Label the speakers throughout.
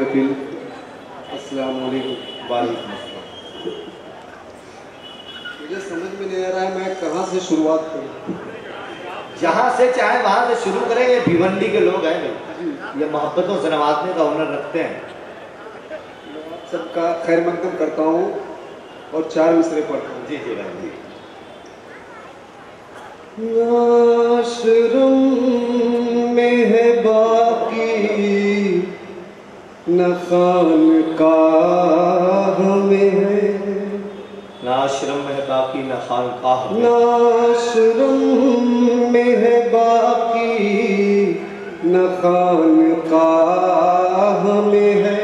Speaker 1: महफिल, अस्सलाम वालेकुम।
Speaker 2: वालेकुम अस्सलाम।
Speaker 1: मुझे समझ में नहीं आ रहा है मैं कहाँ से शुरुआत करूँ।
Speaker 2: जहाँ से चाहे वहाँ से शुरू करें। ये भिवंडी के लोग हैं भाई, ये मोहब्बतों से नवाजने का हुनर रखते हैं।
Speaker 1: सबका खैर मकदम करता हूँ और 4 मिसरे पढ़ता हूँ।
Speaker 2: जी जी भाई।
Speaker 1: नाशरम में है बाकी न खानकाह में है,
Speaker 2: नाशरम में है बाकी न खानकाह में।
Speaker 1: नाशरम में है बाकी न खानकाह में है,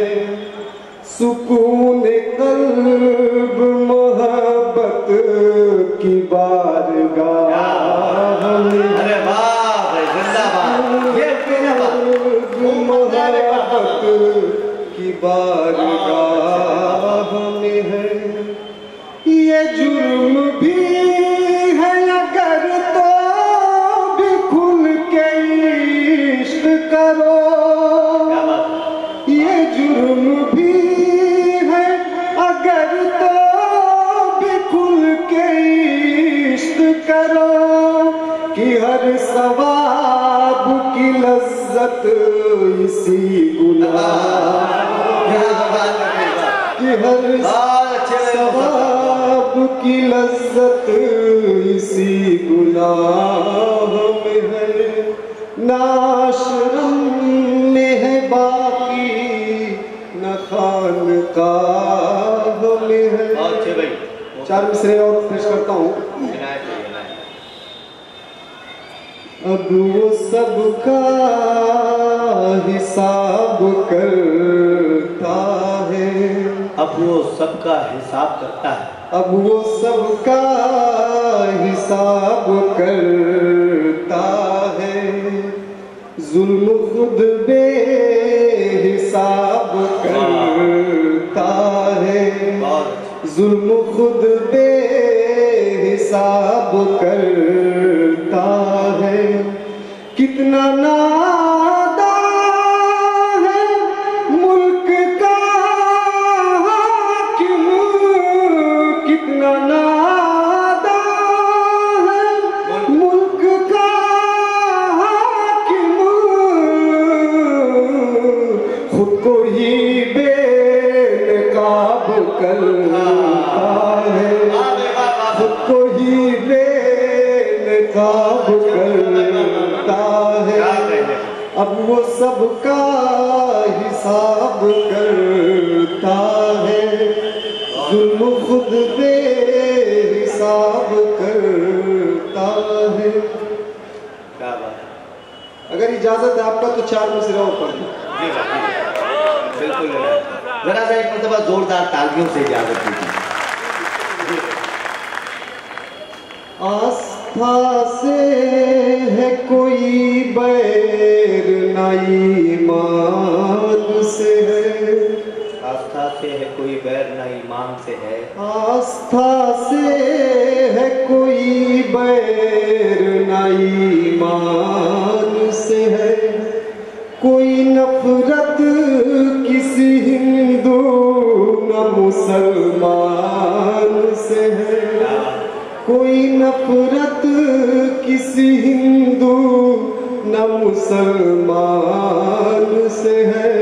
Speaker 1: सुकून कल्ब मोहब्बत की बारगाह में।
Speaker 2: अरे वाह भाई, जिंदाबाद। ये
Speaker 1: मोहब्बत की बारगाह में है। ये जुर्म भी है अगर तो भी खुल के इश्क करो, ये जुर्म भी है अगर तो भी खुल के इश्क करो, कि हर सवाब की लज्जत इसी गुनाह, कि हर सवाब की लज्जत इसी गुनाह में है। नाशरम में है बाकी न खानकाह में है। 4 मिसरे और पेश करता हूँ। अब वो सबका हिसाब करता है,
Speaker 2: अब वो सबका हिसाब करता है,
Speaker 1: अब वो सबका हिसाब करता है, जुल्म खुद बेहिसाब करता है, जुल्म खुद बेहिसाब करता है। कितना नादान है मुल्क का हाकिम, कितना नादान है मुल्क का हाकिम, खुद को ही बेनकाब करता है, खुद को ही बेनकाब करता है। अब वो सबका हिसाब करता है, जुल्म खुद बेहिसाब करता है। अगर इजाजत है आपका तो 4 मिसरे और पढ़ दो।
Speaker 2: बिल्कुल, जरा सा एक मतलब जोरदार तालियों से इजाजत दीजिए।
Speaker 1: आस्था से है कोई बैर न ईमान से है,
Speaker 2: आस्था से है कोई बैर न ईमान से है,
Speaker 1: आस्था से है कोई बैर न ईमान से है, कोई नफरत किसी हिंदू न मुसलमान से है, कोई नफरत किसी हिंदू न मुसलमान से है।